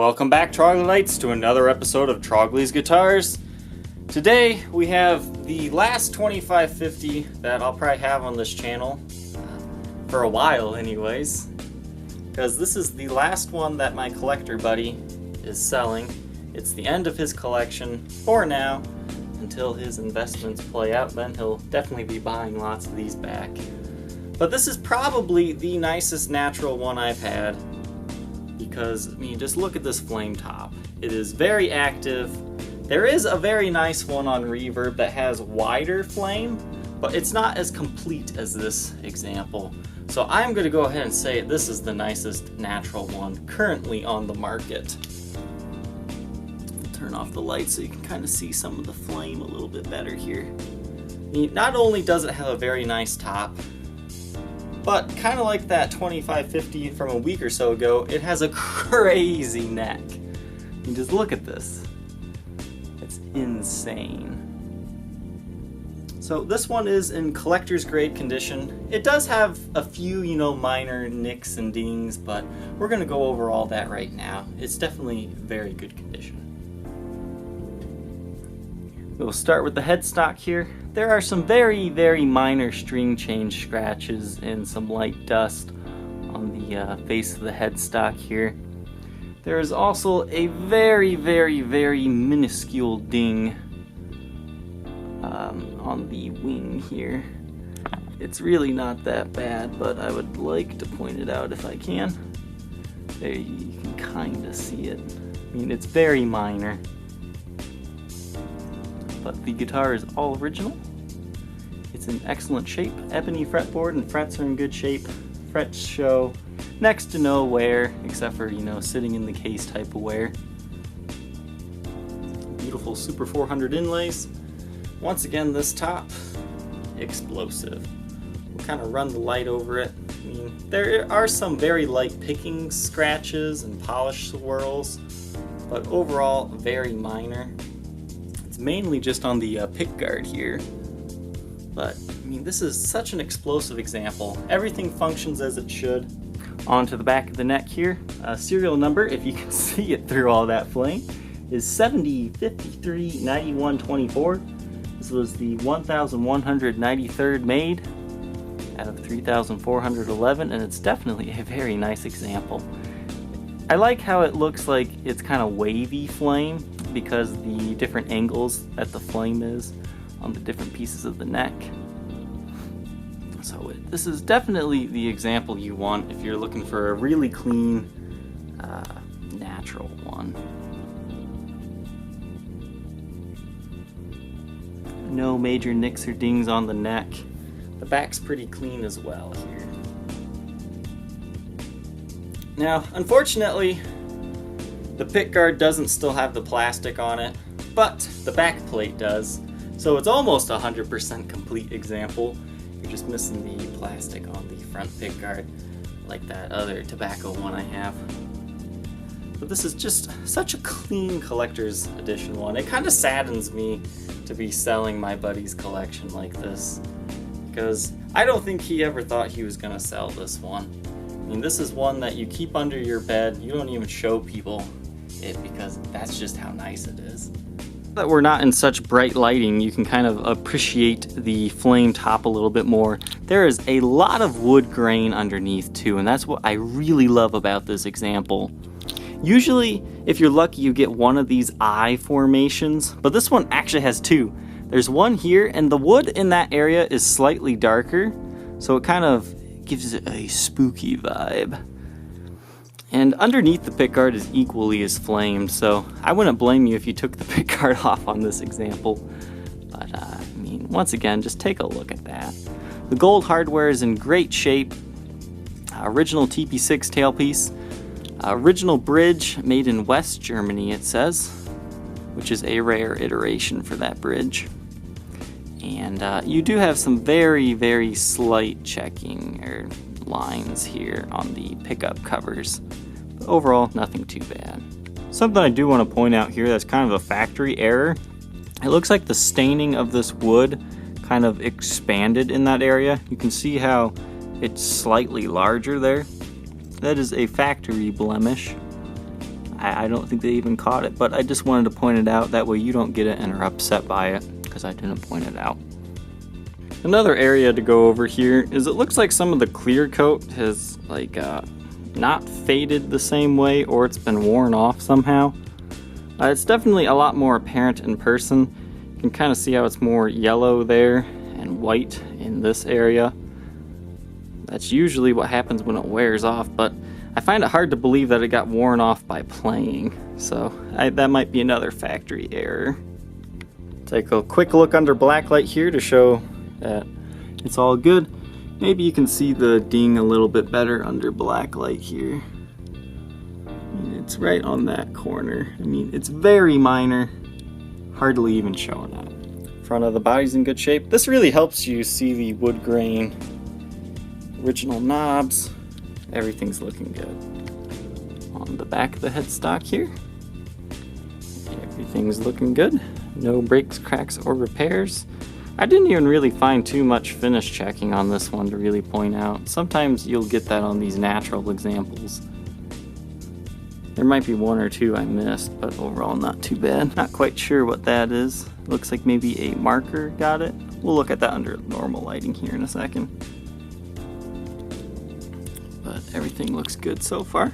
Welcome back, Troglylites, to another episode of Trogly's Guitars. Today we have the last 2550 that I'll probably have on this channel for a while anyways, because this is the last one that my collector buddy is selling. It's the end of his collection for now, until his investments play out. Then he'll definitely be buying lots of these back. But this is probably the nicest natural one I've had, because I mean, just look at this flame top. It is very active. There is a very nice one on Reverb that has wider flame, but it's not as complete as this example. So I'm going to go ahead and say this is the nicest natural one currently on the market. I'll turn off the light so you can kind of see some of the flame a little bit better here. I mean, not only does it have a very nice top, but kind of like that 2550 from a week or so ago, it has a crazy neck. You just look at this. It's insane. So this one is in collector's grade condition. It does have a few, minor nicks and dings, but we're going to go over all that right now. It's definitely very good condition. We'll start with the headstock here. There are some very, very minor string change scratches and some light dust on the face of the headstock here. There is also a very, very, very minuscule ding on the wing here. It's really not that bad, but I would like to point it out if I can. There, you can kind of see it. I mean, it's very minor. But the guitar is all original. It's in excellent shape. Ebony fretboard and frets are in good shape. Frets show next to no wear, except for, sitting in the case type of wear. Beautiful Super 400 inlays. Once again, this top, explosive. We'll kind of run the light over it. I mean, there are some very light picking scratches and polish swirls, but overall, very minor. It's mainly just on the pick guard here. But, I mean, this is such an explosive example. Everything functions as it should. Onto the back of the neck here. Serial number, if you can see it through all that flame, is 70539124. This was the 1193rd made out of 3411, and it's definitely a very nice example. I like how it looks like it's kind of wavy flame because the different angles that the flame is on the different pieces of the neck. So this is definitely the example you want if you're looking for a really clean, natural one. No major nicks or dings on the neck. The back's pretty clean as well here. Now, unfortunately, the pickguard doesn't still have the plastic on it, but the back plate does. So it's almost a 100% complete example. You're just missing the plastic on the front pickguard, like that other tobacco one I have. But this is just such a clean collector's edition one. It kind of saddens me to be selling my buddy's collection like this, because I don't think he ever thought he was going to sell this one. I mean, this is one that you keep under your bed. You don't even show people it because that's just how nice it is. That we're not in such bright lighting, you can kind of appreciate the flame top a little bit more. There is a lot of wood grain underneath too, and that's what I really love about this example. Usually, if you're lucky, you get one of these eye formations, but this one actually has two. There's one here, and the wood in that area is slightly darker, so it kind of gives it a spooky vibe. And underneath the pickguard is equally as flamed, so I wouldn't blame you if you took the pickguard off on this example. But, I mean, once again, just take a look at that. The gold hardware is in great shape. Original TP6 tailpiece. Original bridge made in West Germany, it says, which is a rare iteration for that bridge. And you do have some very, very slight checking or lines here on the pickup covers. But overall, nothing too bad. Something I do want to point out here that's kind of a factory error. It looks like the staining of this wood kind of expanded in that area. You can see how it's slightly larger there. That is a factory blemish. I don't think they even caught it, but I just wanted to point it out. That way you don't get it and are upset by it, because I didn't point it out. Another area to go over here is it looks like some of the clear coat has like not faded the same way, or it's been worn off somehow. It's definitely a lot more apparent in person. You can kind of see how it's more yellow there and white in this area. That's usually what happens when it wears off, but I find it hard to believe that it got worn off by playing, so that might be another factory error. Take a quick look under Blacklight here to show that it's all good. Maybe you can see the ding a little bit better under Blacklight here. It's right on that corner. I mean, it's very minor, hardly even showing up. Front of the body's in good shape. This really helps you see the wood grain, original knobs. Everything's looking good. On the back of the headstock here, everything's looking good. No breaks, cracks, or repairs. I didn't even really find too much finish checking on this one to really point out. Sometimes you'll get that on these natural examples. There might be one or two I missed, but overall not too bad. Not quite sure what that is. Looks like maybe a marker got it. We'll look at that under normal lighting here in a second. But everything looks good so far.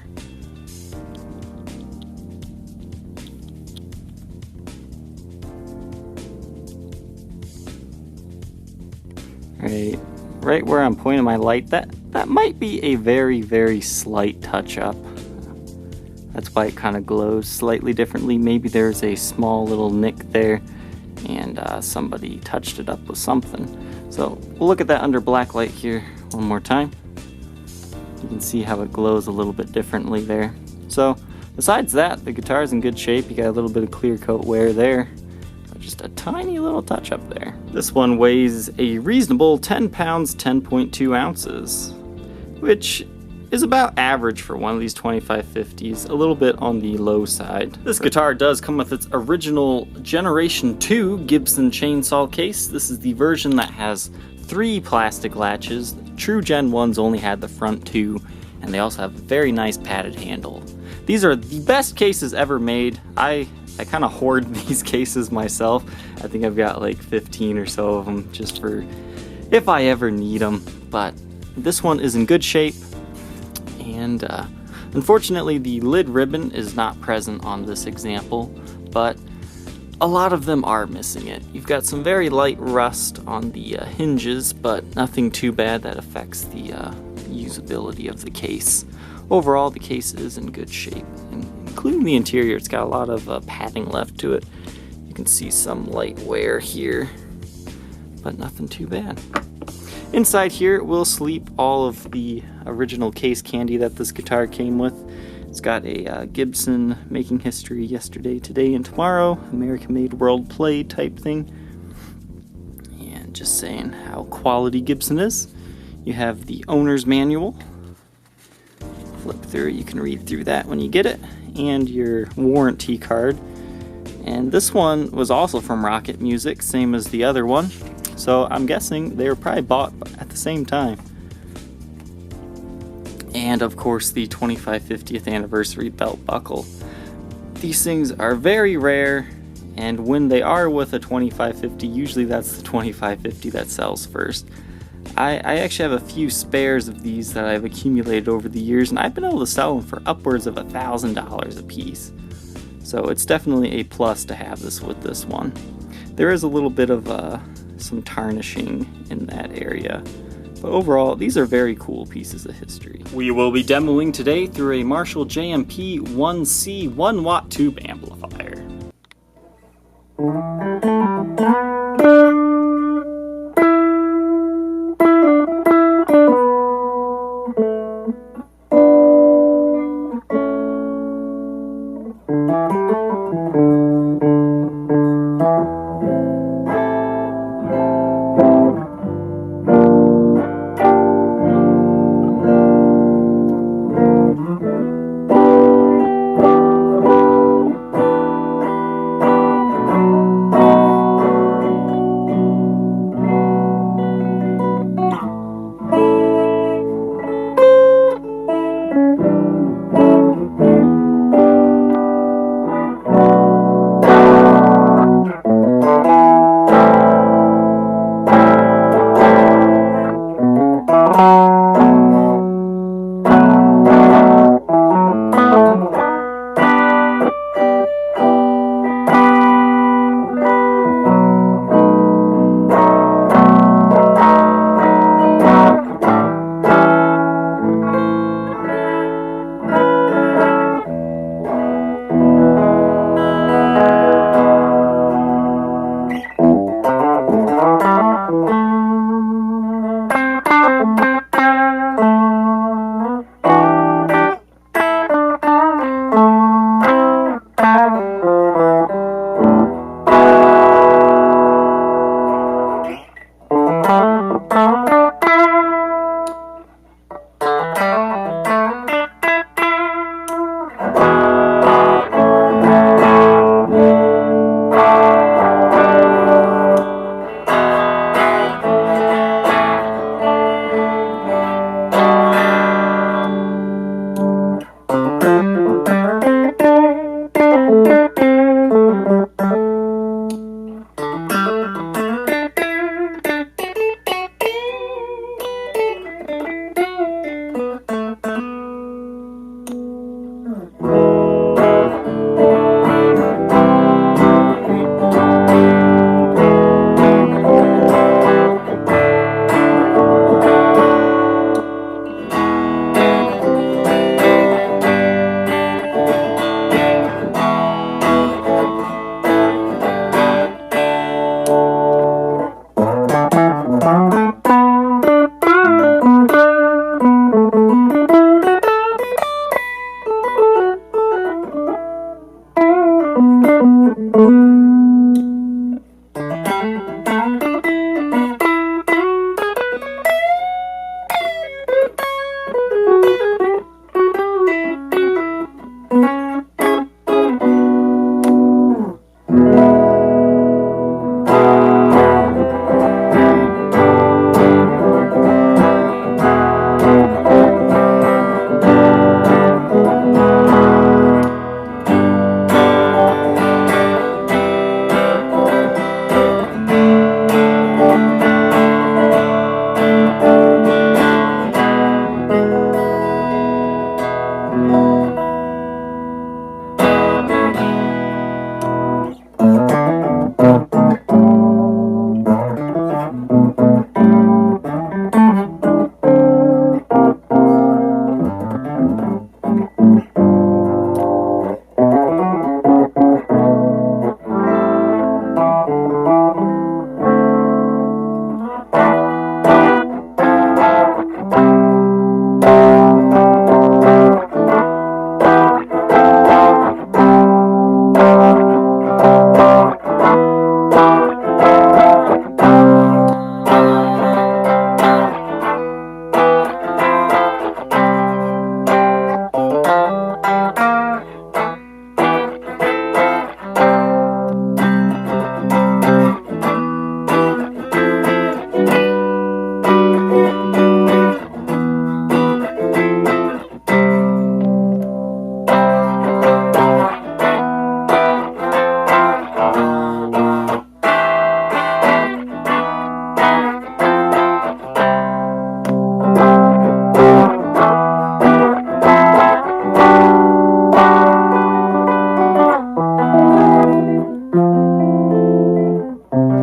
Right where I'm pointing my light, that might be a very, very slight touch-up. That's why it kind of glows slightly differently. Maybe there's a small little nick there and somebody touched it up with something. So we'll look at that under Blacklight here one more time. You can see how it glows a little bit differently there. So besides that, the guitar's in good shape. You got a little bit of clear coat wear there. Just a tiny little touch up there. This one weighs a reasonable 10 pounds, 10.2 ounces, which is about average for one of these 2550s, a little bit on the low side. This guitar does come with its original Generation 2 Gibson chainsaw case. This is the version that has 3 plastic latches. True Gen 1s only had the front 2, and they also have a very nice padded handle. These are the best cases ever made. I kind of hoard these cases myself. I think I've got like 15 or so of them just for if I ever need them. But this one is in good shape, and unfortunately the lid ribbon is not present on this example, but a lot of them are missing it. You've got some very light rust on the hinges, but nothing too bad that affects the usability of the case. Overall, the case is in good shape, including the interior. It's got a lot of padding left to it. You can see some light wear here, but nothing too bad. Inside here will sleep all of the original case candy that this guitar came with. It's got a Gibson making history yesterday, today, and tomorrow, American made, world played type thing. And just saying how quality Gibson is. You have the owner's manual. Flip through it, you can read through that when you get it, and your warranty card. And this one was also from Rocket Music, same as the other one, so I'm guessing they were probably bought at the same time. And of course the 2550th anniversary belt buckle. These things are very rare, and when they are with a 2550, usually that's the 2550 that sells first. I actually have a few spares of these that I've accumulated over the years, and I've been able to sell them for upwards of $1,000 a piece. So it's definitely a plus to have this with this one. There is a little bit of some tarnishing in that area, but overall these are very cool pieces of history. We will be demoing today through a Marshall JMP 1C 1-watt tube amplifier.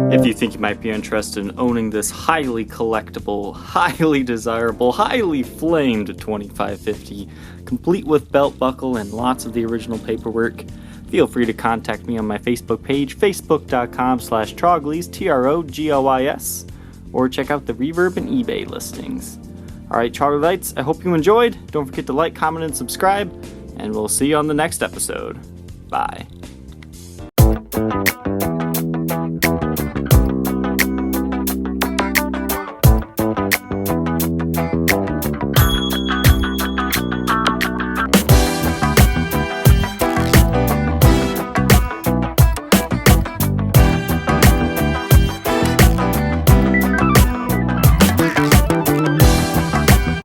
If you think you might be interested in owning this highly collectible, highly desirable, highly flamed 2550, complete with belt buckle and lots of the original paperwork, feel free to contact me on my Facebook page, facebook.com/Troglys, Troglis, or check out the Reverb and eBay listings. Alright, Troglylites, I hope you enjoyed. Don't forget to like, comment, and subscribe, and we'll see you on the next episode. Bye.